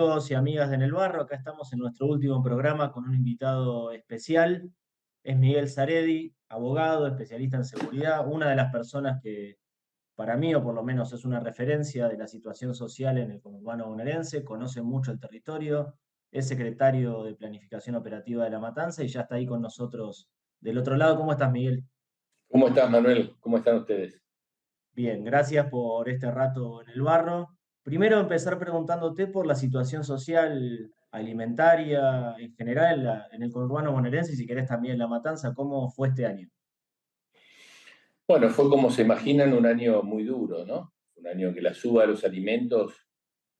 Amigos y amigas de En el Barro, acá estamos en nuestro último programa con un invitado especial. Es Miguel Zaredi, abogado, especialista en seguridad, una de las personas que para mí, o por lo menos es una referencia de la situación social en el conurbano bonaerense, conoce mucho el territorio, es secretario de Planificación Operativa de La Matanza y ya está ahí con nosotros del otro lado. ¿Cómo estás, Miguel? ¿Cómo estás, Manuel? ¿Cómo están ustedes? Bien, gracias por este rato en el barro. Primero empezar preguntándote por la situación social alimentaria en general en el conurbano bonaerense y si querés también en La Matanza, ¿cómo fue este año? Bueno, fue como se imaginan un año muy duro, ¿no? Un año que la suba de los alimentos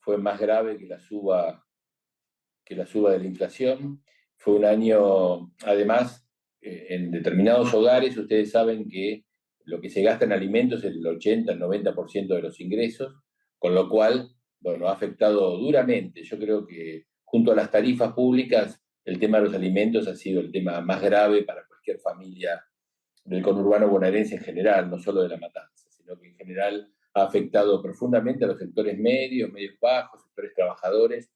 fue más grave que la suba de la inflación. Fue un año, además, en determinados hogares, ustedes saben que lo que se gasta en alimentos es el 80, el 90% de los ingresos, con lo cual, bueno, ha afectado duramente. Yo creo que junto a las tarifas públicas, el tema de los alimentos ha sido el tema más grave para cualquier familia del conurbano bonaerense en general, no solo de La Matanza, sino que en general ha afectado profundamente a los sectores medios, medios bajos, sectores trabajadores,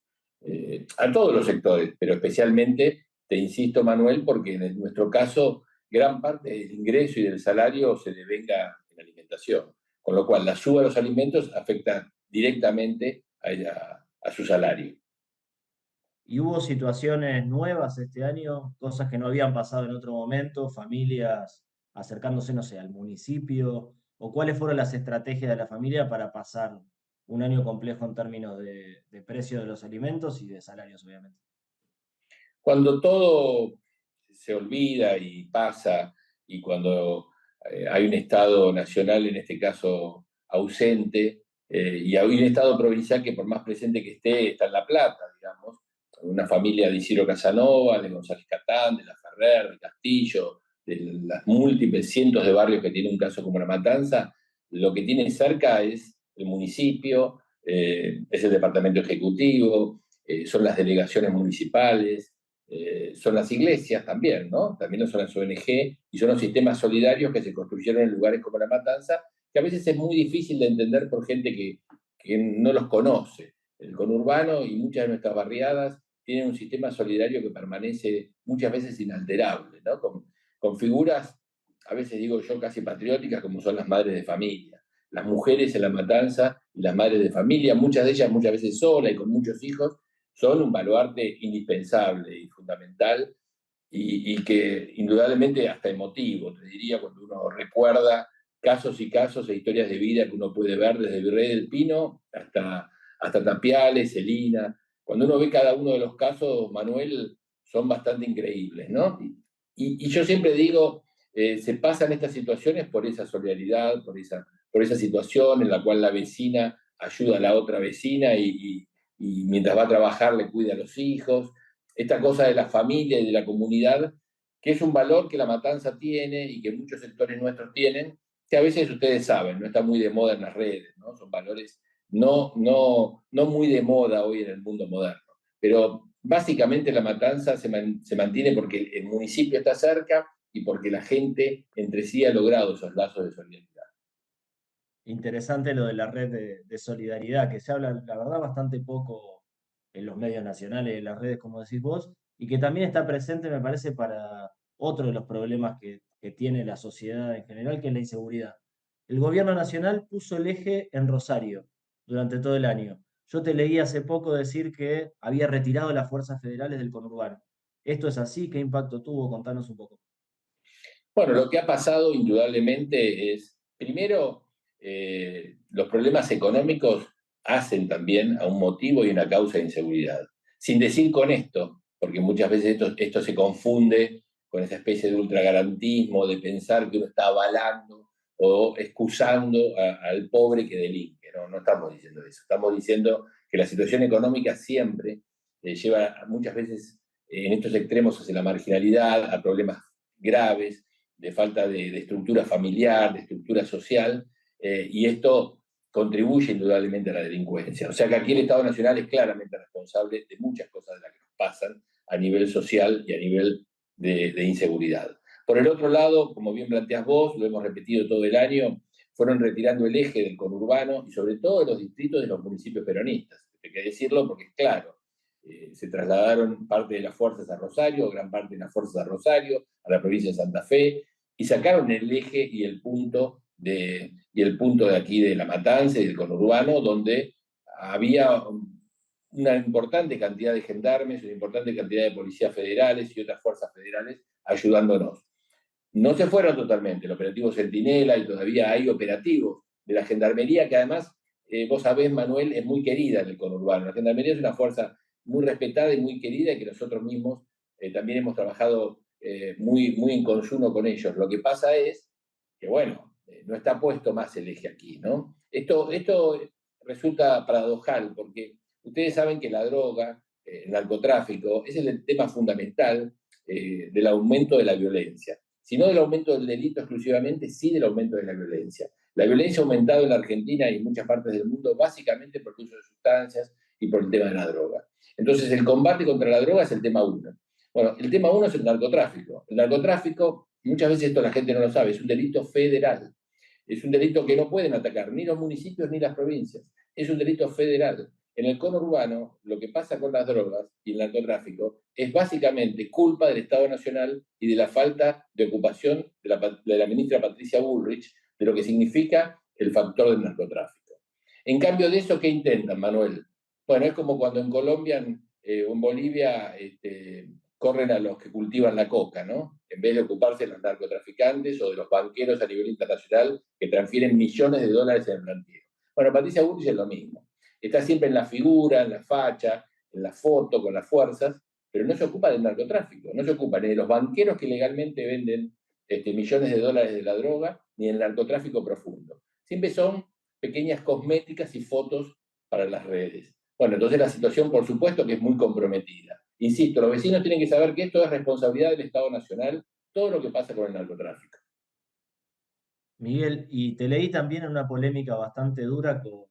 a todos los sectores, pero especialmente, te insisto, Manuel, porque en nuestro caso, gran parte del ingreso y del salario se devenga en alimentación, con lo cual la suba de los alimentos afecta directamente a su salario. ¿Y hubo situaciones nuevas este año, cosas que no habían pasado en otro momento, familias acercándose, no sé, al municipio? ¿O cuáles fueron las estrategias de la familia para pasar un año complejo en términos de precio de los alimentos y de salarios, obviamente? Cuando todo se olvida y pasa, y cuando hay un Estado nacional, en este caso ausente, y hay un Estado provincial que por más presente que esté, está en La Plata, digamos, una familia de Isidro Casanova, de González Catán, de La Ferrer, de Castillo, de las múltiples cientos de barrios que tiene un caso como La Matanza, lo que tiene cerca es el municipio, es el departamento ejecutivo, son las delegaciones municipales, son las iglesias también, ¿no? También son las ONG y son los sistemas solidarios que se construyeron en lugares como La Matanza, que a veces es muy difícil de entender por gente que no los conoce. El conurbano y muchas de nuestras barriadas tienen un sistema solidario que permanece muchas veces inalterable, ¿no? Con figuras, a veces digo yo, casi patrióticas, como son las madres de familia. Las mujeres en La Matanza y las madres de familia, muchas de ellas muchas veces solas y con muchos hijos, son un baluarte indispensable y fundamental y que indudablemente hasta emotivo, te diría, cuando uno recuerda casos y casos e historias de vida que uno puede ver desde Virrey del Pino hasta Tapiales, Celina. Cuando uno ve cada uno de los casos, Manuel, son bastante increíbles, ¿no? Y yo siempre digo, se pasan estas situaciones por esa solidaridad, por esa situación en la cual la vecina ayuda a la otra vecina y mientras va a trabajar le cuida a los hijos, esta cosa de la familia y de la comunidad, que es un valor que La Matanza tiene y que muchos sectores nuestros tienen, que a veces ustedes saben, no está muy de moda en las redes, ¿no? Son valores no muy de moda hoy en el mundo moderno. Pero básicamente La Matanza se mantiene porque el municipio está cerca y porque la gente entre sí ha logrado esos lazos de solidaridad. Interesante lo de la red de solidaridad, que se habla, la verdad, bastante poco en los medios nacionales, en las redes, como decís vos, y que también está presente, me parece, para otro de los problemas que tiene la sociedad en general, que es la inseguridad. El gobierno nacional puso el eje en Rosario durante todo el año. Yo te leí hace poco decir que había retirado las fuerzas federales del conurbano. ¿Esto es así? ¿Qué impacto tuvo? Contanos un poco. Bueno, lo que ha pasado indudablemente es, primero, los problemas económicos hacen también a un motivo y una causa de inseguridad. Sin decir con esto, porque muchas veces esto se confunde con esa especie de ultragarantismo, de pensar que uno está avalando o excusando al pobre que delinque. No, no estamos diciendo eso. Estamos diciendo que la situación económica siempre lleva muchas veces en estos extremos hacia la marginalidad, a problemas graves, de falta de estructura familiar, de estructura social, y esto contribuye indudablemente a la delincuencia. O sea que aquí el Estado Nacional es claramente responsable de muchas cosas de las que nos pasan a nivel social y a nivel de inseguridad. Por el otro lado, como bien planteás vos, lo hemos repetido todo el año, fueron retirando el eje del conurbano y sobre todo de los distritos de los municipios peronistas. Hay que decirlo porque es claro, se trasladaron parte de las fuerzas a Rosario, gran parte de las fuerzas a Rosario, a la provincia de Santa Fe, y sacaron el eje y el punto de aquí de La Matanza y del conurbano, donde había una importante cantidad de gendarmes, una importante cantidad de policías federales y otras fuerzas federales ayudándonos. No se fueron totalmente, el operativo Centinela, y todavía hay operativos de la Gendarmería, que además, vos sabés, Manuel, es muy querida en el conurbano. La Gendarmería es una fuerza muy respetada y muy querida, y que nosotros mismos también hemos trabajado muy en consumo con ellos. Lo que pasa es que, bueno, no está puesto más el eje aquí, ¿no? Esto resulta paradojal, porque ustedes saben que la droga, el narcotráfico, es el tema fundamental del aumento de la violencia. Si no del aumento del delito exclusivamente, sí del aumento de la violencia. La violencia ha aumentado en la Argentina y en muchas partes del mundo básicamente por el uso de sustancias y por el tema de la droga. Entonces, el combate contra la droga es el tema uno. Bueno, el tema uno es el narcotráfico. El narcotráfico, muchas veces esto la gente no lo sabe, es un delito federal. Es un delito que no pueden atacar ni los municipios ni las provincias. Es un delito federal. En el conurbano, lo que pasa con las drogas y el narcotráfico es básicamente culpa del Estado Nacional y de la falta de ocupación de la ministra Patricia Bullrich de lo que significa el factor del narcotráfico. En cambio de eso, ¿qué intentan, Manuel? Bueno, es como cuando en Colombia o en Bolivia corren a los que cultivan la coca, ¿no? En vez de ocuparse de los narcotraficantes o de los banqueros a nivel internacional que transfieren millones de dólares en el blanqueo. Bueno, Patricia Bullrich es lo mismo. Está siempre en la figura, en la facha, en la foto, con las fuerzas, pero no se ocupa del narcotráfico, no se ocupa ni de los banqueros que legalmente venden millones de dólares de la droga, ni del narcotráfico profundo. Siempre son pequeñas cosméticas y fotos para las redes. Bueno, entonces la situación, por supuesto, que es muy comprometida. Insisto, los vecinos tienen que saber que esto es responsabilidad del Estado Nacional, todo lo que pasa con el narcotráfico. Miguel, y te leí también en una polémica bastante dura con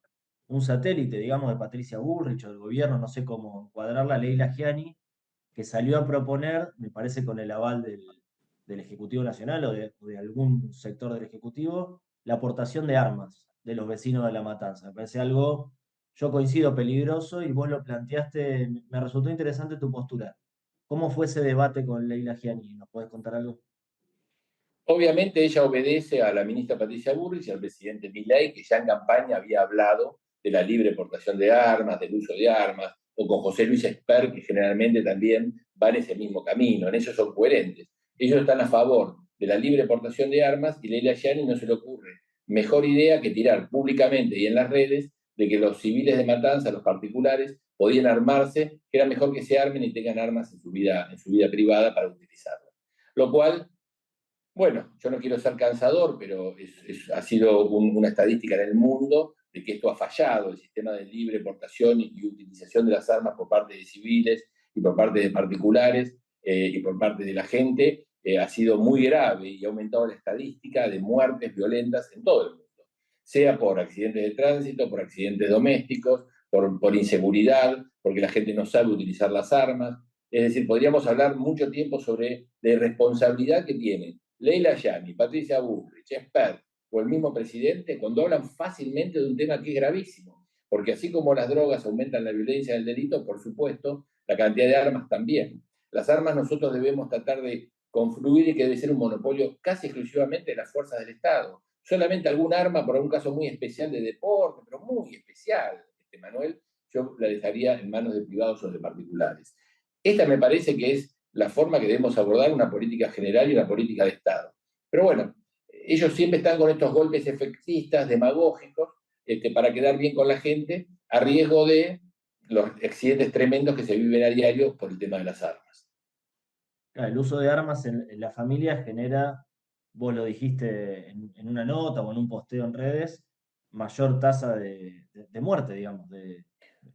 un satélite, digamos, de Patricia Bullrich o del gobierno, no sé cómo encuadrarla, Leila Giani, que salió a proponer, me parece con el aval del Ejecutivo Nacional o de algún sector del Ejecutivo, la aportación de armas de los vecinos de La Matanza. Me parece algo, yo coincido, peligroso, y vos lo planteaste, me resultó interesante tu postura. ¿Cómo fue ese debate con Leila Giani? ¿Nos podés contar algo? Obviamente ella obedece a la ministra Patricia Bullrich y al presidente Milei, que ya en campaña había hablado de la libre portación de armas, del uso de armas, o con José Luis Esper, que generalmente también va en ese mismo camino, en eso son coherentes. Ellos están a favor de la libre portación de armas, y Leila Gianni no se le ocurre mejor idea que tirar públicamente y en las redes de que los civiles de Matanza, los particulares, podían armarse, que era mejor que se armen y tengan armas en su vida privada para utilizarlas. Lo cual, bueno, yo no quiero ser cansador, pero ha sido una estadística en el mundo de que esto ha fallado, el sistema de libre portación y utilización de las armas por parte de civiles y por parte de particulares y por parte de la gente ha sido muy grave y ha aumentado la estadística de muertes violentas en todo el mundo, sea por accidentes de tránsito, por accidentes domésticos, por inseguridad, porque la gente no sabe utilizar las armas. Es decir, podríamos hablar mucho tiempo sobre la irresponsabilidad que tienen Leila Gianni, Patricia Bullrich, Esper o el mismo presidente cuando hablan fácilmente de un tema que es gravísimo. Porque así como las drogas aumentan la violencia del delito, por supuesto, la cantidad de armas también. Las armas nosotros debemos tratar de confluir y que debe ser un monopolio casi exclusivamente de las fuerzas del Estado. Solamente algún arma por un caso muy especial de deporte, pero muy especial, Manuel, yo la dejaría en manos de privados o de particulares. Esta me parece que es la forma que debemos abordar una política general y una política de Estado. Pero bueno, ellos siempre están con estos golpes efectistas, demagógicos, para quedar bien con la gente, a riesgo de los accidentes tremendos que se viven a diario por el tema de las armas. Claro, el uso de armas en la familia genera, vos lo dijiste en una nota o en un posteo en redes, mayor tasa de muerte, digamos, de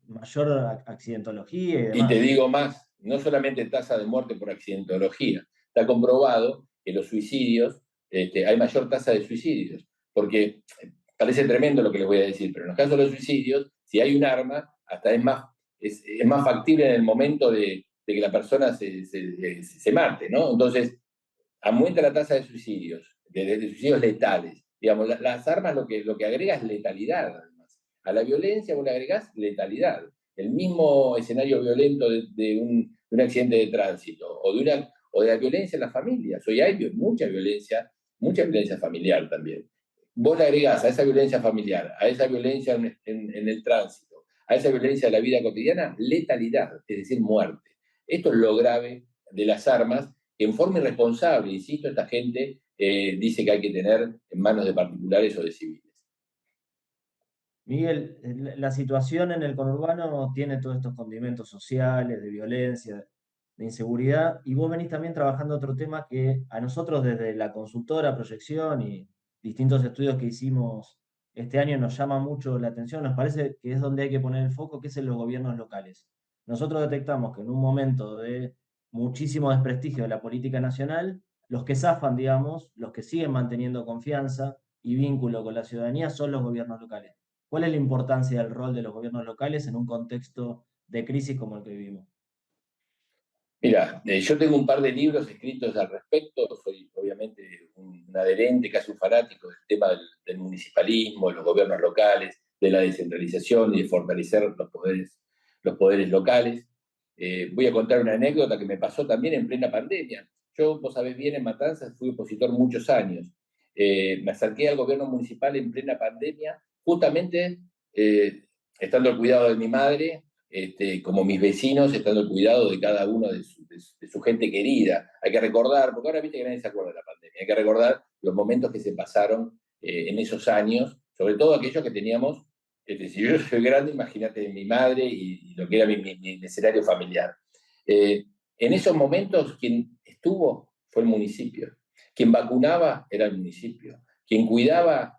mayor accidentología y Y te demás. digo más, no solamente tasa de muerte por accidentología, está comprobado que los suicidios, hay mayor tasa de suicidios, porque parece tremendo lo que les voy a decir, pero en los casos de los suicidios, si hay un arma, hasta es más factible en el momento de que la persona se mate, ¿no? Entonces, aumenta la tasa de suicidios, de suicidios letales. Digamos, las armas lo que agrega es letalidad, además. A la violencia vos le agregás letalidad. el mismo escenario violento de un accidente de tránsito o de la violencia en las familias. Hoy hay mucha violencia familiar también. Vos le agregás a esa violencia familiar, a esa violencia en el tránsito, a esa violencia de la vida cotidiana, letalidad, es decir, muerte. Esto es lo grave de las armas, que en forma irresponsable, insisto, esta gente dice que hay que tener en manos de particulares o de civiles. Miguel, la situación en el conurbano tiene todos estos condimentos sociales, de violencia, de inseguridad, y vos venís también trabajando otro tema que a nosotros desde la consultora, proyección y distintos estudios que hicimos este año nos llama mucho la atención, nos parece que es donde hay que poner el foco, que es en los gobiernos locales. Nosotros detectamos que en un momento de muchísimo desprestigio de la política nacional, los que zafan, digamos, los que siguen manteniendo confianza y vínculo con la ciudadanía son los gobiernos locales. ¿Cuál es la importancia del rol de los gobiernos locales en un contexto de crisis como el que vivimos? Mira, yo tengo un par de libros escritos al respecto, soy obviamente un adherente, casi un fanático del tema del municipalismo, de los gobiernos locales, de la descentralización y de fortalecer los poderes locales. Voy a contar una anécdota que me pasó también en plena pandemia. Yo, vos sabés bien, en Matanzas fui opositor muchos años. Me acerqué al gobierno municipal en plena pandemia, justamente estando al cuidado de mi madre, como mis vecinos, estando al cuidado de cada uno de su gente querida. Hay que recordar, porque ahora viste que nadie se acuerda de la pandemia, hay que recordar los momentos que se pasaron en esos años, sobre todo aquellos que teníamos, si yo soy grande, imagínate mi madre y lo que era mi escenario familiar. En esos momentos quien estuvo fue el municipio, quien vacunaba era el municipio, quien cuidaba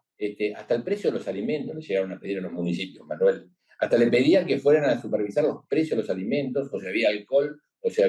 hasta el precio de los alimentos le llegaron a pedir a los municipios, Manuel. Hasta le pedían que fueran a supervisar los precios de los alimentos, o si había alcohol, o si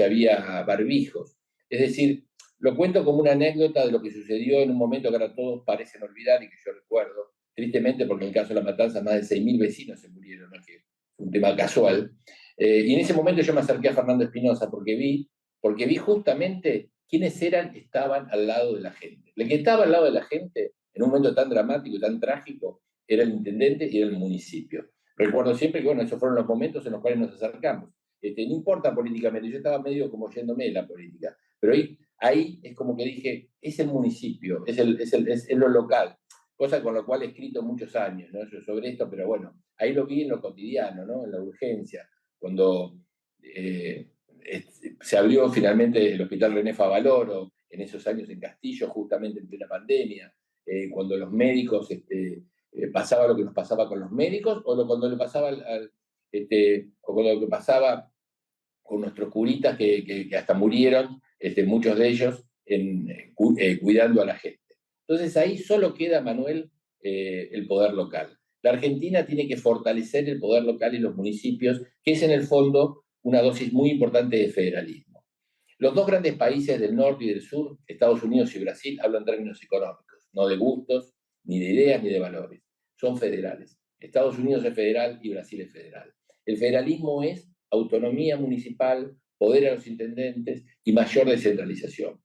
había barbijos. Es decir, lo cuento como una anécdota de lo que sucedió en un momento que ahora todos parecen olvidar y que yo recuerdo, tristemente porque en el caso de La Matanza más de 6.000 vecinos se murieron, ¿no? Que fue un tema casual. Y en ese momento yo me acerqué a Fernando Espinosa porque vi justamente quiénes estaban al lado de la gente. El que estaba al lado de la gente en un momento tan dramático y tan trágico era el intendente y era el municipio. Recuerdo siempre que, bueno, esos fueron los momentos en los cuales nos acercamos. No importa políticamente, yo estaba medio como yéndome de la política, pero ahí es como que dije, es el municipio, es lo local, cosa con la cual he escrito muchos años, ¿no? Yo sobre esto, pero bueno, ahí lo vi en lo cotidiano, ¿no? En la urgencia, cuando se abrió finalmente el Hospital René Favaloro, en esos años en Castillo, justamente en plena pandemia, cuando los médicos pasaba lo que nos pasaba con los médicos, cuando le pasaba o con lo que pasaba con nuestros curitas que hasta murieron, muchos de ellos, cuidando a la gente. Entonces ahí solo queda, Manuel, el poder local. La Argentina tiene que fortalecer el poder local y los municipios, que es en el fondo una dosis muy importante de federalismo. Los dos grandes países del norte y del sur, Estados Unidos y Brasil, hablan en términos económicos, no de gustos, ni de ideas, ni de valores. Son federales. Estados Unidos es federal y Brasil es federal. El federalismo es autonomía municipal, poder a los intendentes y mayor descentralización.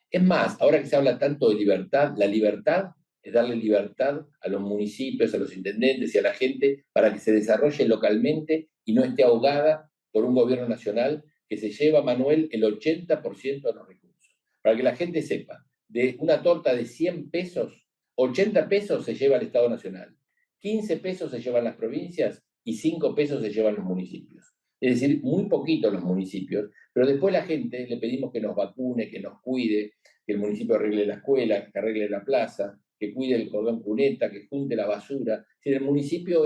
Es más, ahora que se habla tanto de libertad, la libertad es darle libertad a los municipios, a los intendentes y a la gente para que se desarrolle localmente y no esté ahogada por un gobierno nacional que se lleva, Manuel, el 80% de los recursos. Para que la gente sepa, de una torta de 100 pesos, 80 pesos se lleva el Estado Nacional, 15 pesos se llevan las provincias y 5 pesos se llevan los municipios. Es decir, muy poquito los municipios, pero después la gente le pedimos que nos vacune, que nos cuide, que el municipio arregle la escuela, que arregle la plaza, que cuide el cordón cuneta, que junte la basura. Si el municipio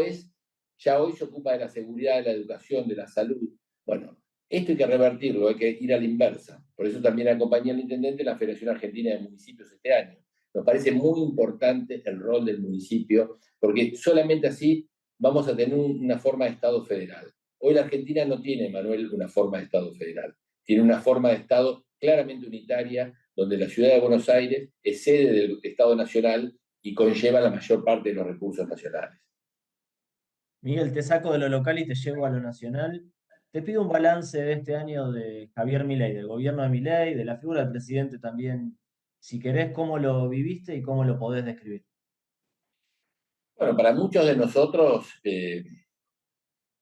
ya hoy se ocupa de la seguridad, de la educación, de la salud. Bueno, esto hay que revertirlo, hay que ir a la inversa. Por eso también acompañé al intendente la Federación Argentina de Municipios este año. Nos parece muy importante el rol del municipio, porque solamente así vamos a tener una forma de Estado federal. Hoy la Argentina no tiene, Manuel, una forma de Estado federal. Tiene una forma de Estado claramente unitaria, donde la ciudad de Buenos Aires es sede del Estado Nacional y conlleva la mayor parte de los recursos nacionales. Miguel, te saco de lo local y te llevo a lo nacional. Te pido un balance de este año de Javier Milei, del gobierno de Milei, de la figura del presidente también, si querés, cómo lo viviste y cómo lo podés describir. Bueno, para muchos de nosotros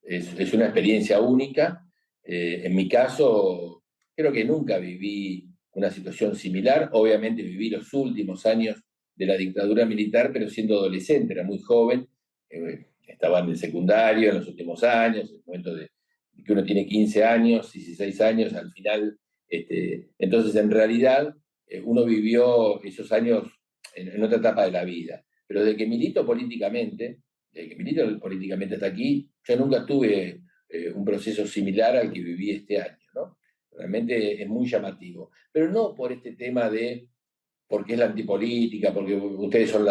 es una experiencia única. En mi caso, creo que nunca viví una situación similar. Obviamente viví los últimos años de la dictadura militar, pero siendo adolescente, era muy joven, estaba en el secundario en los últimos años, en el momento de que uno tiene 15 años, 16 años, al final, entonces en realidad uno vivió esos años en otra etapa de la vida. Pero desde que milito políticamente hasta aquí, yo nunca tuve un proceso similar al que viví este año, ¿no? Realmente es muy llamativo. Pero no por este tema de porque es la antipolítica, porque ustedes son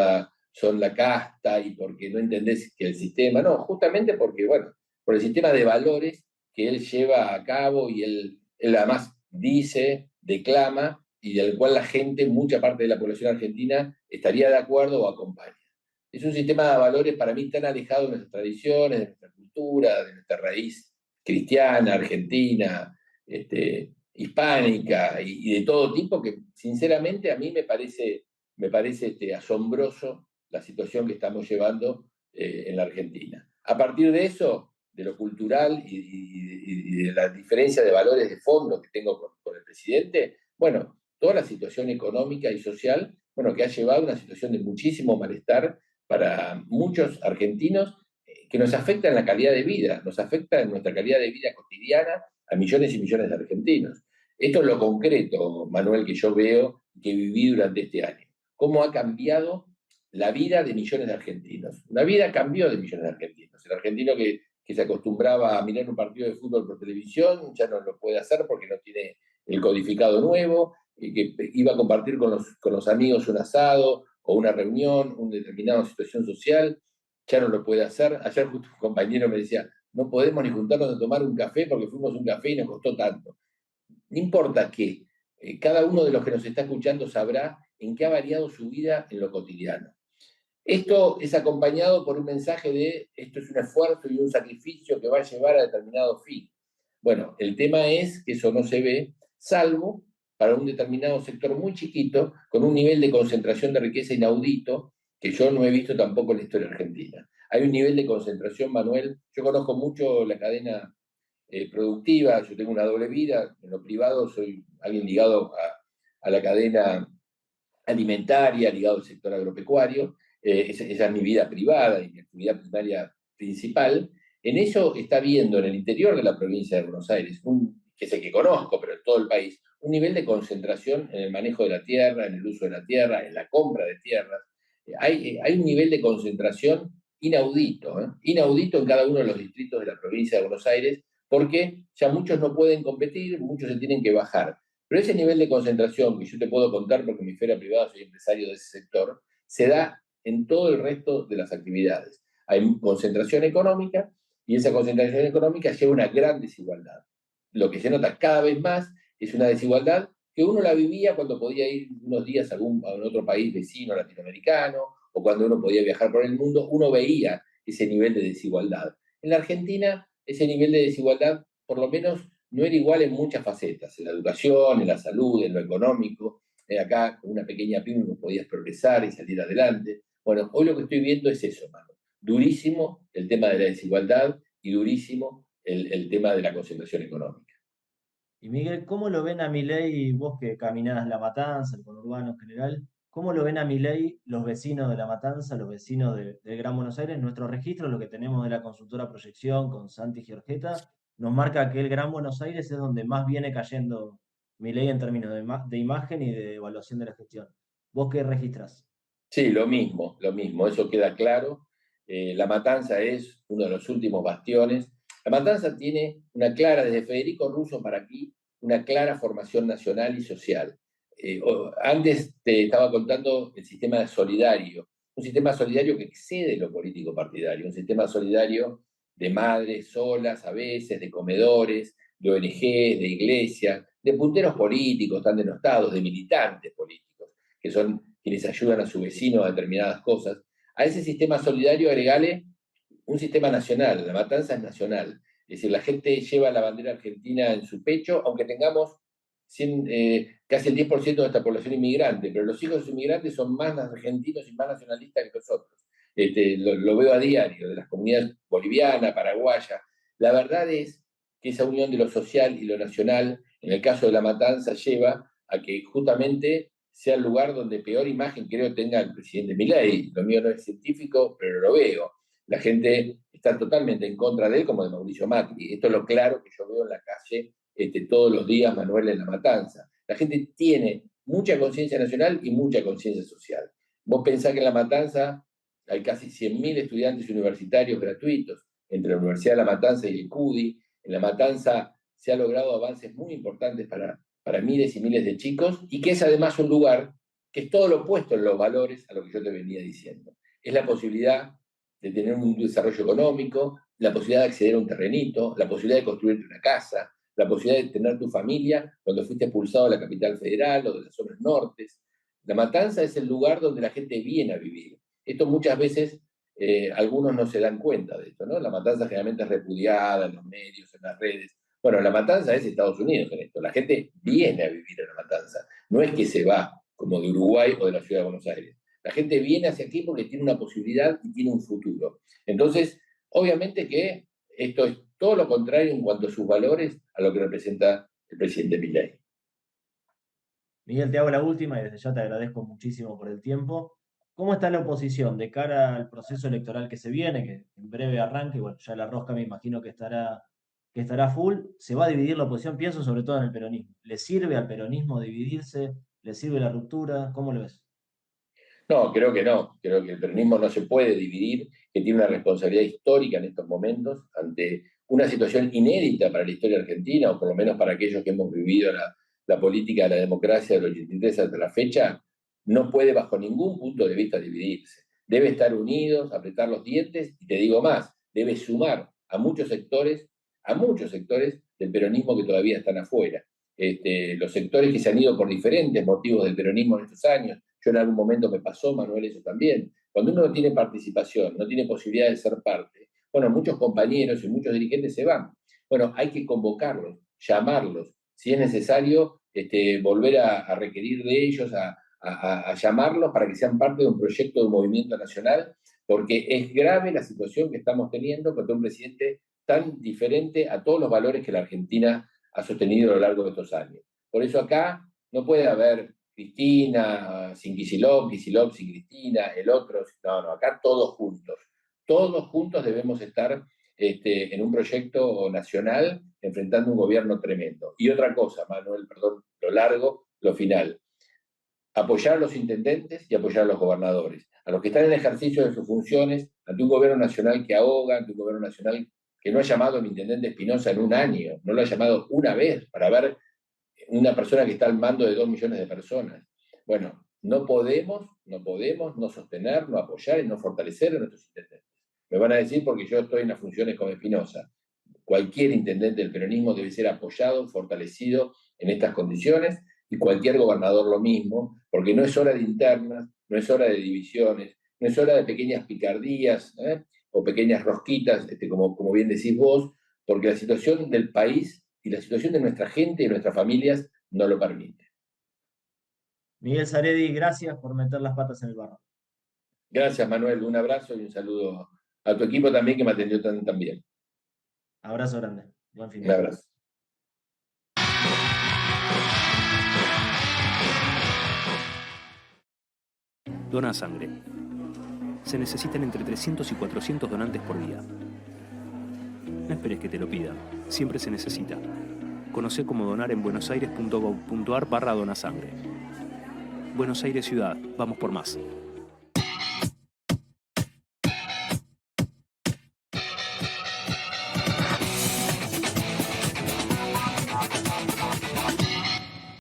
la casta y porque no entendés que el sistema, no, justamente porque, bueno, por el sistema de valores que él lleva a cabo y él además dice, declama y del cual la gente, mucha parte de la población argentina, estaría de acuerdo o acompaña. Es un sistema de valores para mí tan alejado de nuestras tradiciones, de nuestra cultura, de nuestra raíz cristiana, argentina, hispánica y de todo tipo, que sinceramente a mí me parece asombroso la situación que estamos llevando en la Argentina. A partir de eso, de lo cultural y de la diferencia de valores de fondo que tengo con el presidente, bueno, toda la situación económica y social, bueno, que ha llevado a una situación de muchísimo malestar para muchos argentinos que nos afecta en la calidad de vida, nos afecta en nuestra calidad de vida cotidiana a millones y millones de argentinos. Esto es lo concreto, Manuel, que yo veo, que viví durante este año. ¿Cómo ha cambiado la vida de millones de argentinos? La vida cambió de millones de argentinos. El argentino que se acostumbraba a mirar un partido de fútbol por televisión ya no lo puede hacer porque no tiene el codificado nuevo, que iba a compartir con los amigos un asado o una reunión, una determinada situación social, ya no lo puede hacer. Ayer justo un compañero me decía, no podemos ni juntarnos a tomar un café porque fuimos a un café y nos costó tanto. No importa qué, cada uno de los que nos está escuchando sabrá en qué ha variado su vida en lo cotidiano. Esto es acompañado por un mensaje de esto es un esfuerzo y un sacrificio que va a llevar a determinado fin. Bueno, el tema es que eso no se ve, salvo para un determinado sector muy chiquito, con un nivel de concentración de riqueza inaudito, que yo no he visto tampoco en la historia argentina. Hay un nivel de concentración, Manuel, yo conozco mucho la cadena productiva, yo tengo una doble vida, en lo privado soy alguien ligado a la cadena alimentaria, ligado al sector agropecuario, esa es mi vida privada y mi actividad primaria principal. En eso está viendo en el interior de la provincia de Buenos Aires, que es el que conozco, pero en todo el país, un nivel de concentración en el manejo de la tierra, en el uso de la tierra, en la compra de tierras. Hay un nivel de concentración inaudito, inaudito en cada uno de los distritos de la provincia de Buenos Aires, porque ya muchos no pueden competir, muchos se tienen que bajar. Pero ese nivel de concentración, que yo te puedo contar porque en mi esfera privada soy empresario de ese sector, se da en todo el resto de las actividades. Hay concentración económica y esa concentración económica lleva una gran desigualdad. Lo que se nota cada vez más es una desigualdad que uno la vivía cuando podía ir unos días a otro país vecino latinoamericano o cuando uno podía viajar por el mundo, uno veía ese nivel de desigualdad. En la Argentina, ese nivel de desigualdad, por lo menos, no era igual en muchas facetas, en la educación, en la salud, en lo económico. Acá, con una pequeña pyme, uno podías progresar y salir adelante. Bueno, hoy lo que estoy viendo es eso, mano. Durísimo el tema de la desigualdad y durísimo el tema de la concentración económica. Y Miguel, ¿cómo lo ven a Milei, vos que caminás La Matanza, el conurbano en general? ¿Cómo lo ven a Milei los vecinos de La Matanza, los vecinos del Gran Buenos Aires? Nuestro registro, lo que tenemos de la consultora Proyección con Santi Giorgetta, nos marca que el Gran Buenos Aires es donde más viene cayendo Milei en términos de imagen y de evaluación de la gestión. ¿Vos qué registras? Sí, lo mismo, eso queda claro. La Matanza es uno de los últimos bastiones. La Matanza tiene desde Federico Russo para aquí, una clara formación nacional y social. Antes te estaba contando el sistema solidario, un sistema solidario que excede lo político partidario, un sistema solidario de madres solas a veces, de comedores, de ONG, de iglesias, de punteros políticos tan denostados, de militantes políticos, que son quienes ayudan a su vecino a determinadas cosas. A ese sistema solidario agregale un sistema nacional, la matanza es nacional. Es decir, la gente lleva la bandera argentina en su pecho, aunque tengamos casi el 10% de esta población inmigrante, pero los hijos de los inmigrantes son más argentinos y más nacionalistas que nosotros. Lo veo a diario, de las comunidades boliviana, paraguaya. La verdad es que esa unión de lo social y lo nacional, en el caso de La Matanza, lleva a que justamente sea el lugar donde peor imagen creo tenga el presidente Milei. Lo mío no es científico, pero lo veo. La gente está totalmente en contra de él, como de Mauricio Macri. Esto es lo claro que yo veo en la calle todos los días, Manuel, en La Matanza. La gente tiene mucha conciencia nacional y mucha conciencia social. Vos pensás que en La Matanza hay casi 100.000 estudiantes universitarios gratuitos entre la Universidad de La Matanza y el CUDI. En La Matanza se han logrado avances muy importantes para miles y miles de chicos, y que es además un lugar que es todo lo opuesto en los valores a lo que yo te venía diciendo. Es la posibilidad de tener un desarrollo económico, la posibilidad de acceder a un terrenito, la posibilidad de construirte una casa, la posibilidad de tener tu familia cuando fuiste expulsado de la capital federal o de las zonas nortes. La Matanza es el lugar donde la gente viene a vivir. Esto muchas veces algunos no se dan cuenta de esto, ¿no? La Matanza generalmente es repudiada en los medios, en las redes. Bueno, La Matanza es Estados Unidos en esto. La gente viene a vivir en La Matanza. No es que se va, como de Uruguay o de la ciudad de Buenos Aires. La gente viene hacia aquí porque tiene una posibilidad y tiene un futuro. Entonces, obviamente que esto es todo lo contrario en cuanto a sus valores a lo que representa el presidente Milei. Miguel, te hago la última y desde ya te agradezco muchísimo por el tiempo. ¿Cómo está la oposición de cara al proceso electoral que se viene, que en breve arranque? Bueno, ya la rosca me imagino que estará full. ¿Se va a dividir la oposición? Pienso sobre todo en el peronismo. ¿Le sirve al peronismo dividirse? ¿Le sirve la ruptura? ¿Cómo lo ves? No, creo que no. Creo que el peronismo no se puede dividir, que tiene una responsabilidad histórica en estos momentos ante una situación inédita para la historia argentina, o por lo menos para aquellos que hemos vivido la política de la democracia del 83 hasta la fecha. No puede bajo ningún punto de vista dividirse. Debe estar unidos, apretar los dientes, y te digo más, debe sumar a muchos sectores del peronismo que todavía están afuera. Los sectores que se han ido por diferentes motivos del peronismo en estos años. Yo en algún momento me pasó, Manuel, eso también. Cuando uno no tiene participación, no tiene posibilidad de ser parte, bueno, muchos compañeros y muchos dirigentes se van. Bueno, hay que convocarlos, llamarlos, si es necesario, volver a requerir de ellos, a llamarlos para que sean parte de un proyecto de un movimiento nacional, porque es grave la situación que estamos teniendo contra un presidente tan diferente a todos los valores que la Argentina ha sostenido a lo largo de estos años. Por eso acá no puede haber Cristina sin Kicillof, Kicillof sin Cristina, el otro, no, acá todos juntos debemos estar en un proyecto nacional enfrentando un gobierno tremendo. Y otra cosa, Manuel, perdón, lo largo, lo final, apoyar a los intendentes y apoyar a los gobernadores, a los que están en ejercicio de sus funciones ante un gobierno nacional que ahoga, ante un gobierno nacional que no ha llamado a mi intendente Espinosa en un año, no lo ha llamado una vez para ver una persona que está al mando de 2 millones de personas. Bueno, no podemos no sostener, no apoyar y no fortalecer a nuestros intendentes. Me van a decir porque yo estoy en las funciones como Espinosa. Cualquier intendente del peronismo debe ser apoyado, fortalecido en estas condiciones, y cualquier gobernador lo mismo, porque no es hora de internas, no es hora de divisiones, no es hora de pequeñas picardías o pequeñas rosquitas, como bien decís vos, porque la situación del país y la situación de nuestra gente y de nuestras familias no lo permite. Miguel Saredi, gracias por meter las patas en el barro. Gracias, Manuel. Un abrazo y un saludo a tu equipo también, que me atendió tan bien. Abrazo grande. Buen fin. Un abrazo. Dona sangre. Se necesitan entre 300 y 400 donantes por día. No esperes que te lo pidan. Siempre se necesita. Conocé cómo donar en buenosaires.gov.ar/donasangre. Buenos Aires Ciudad. Vamos por más.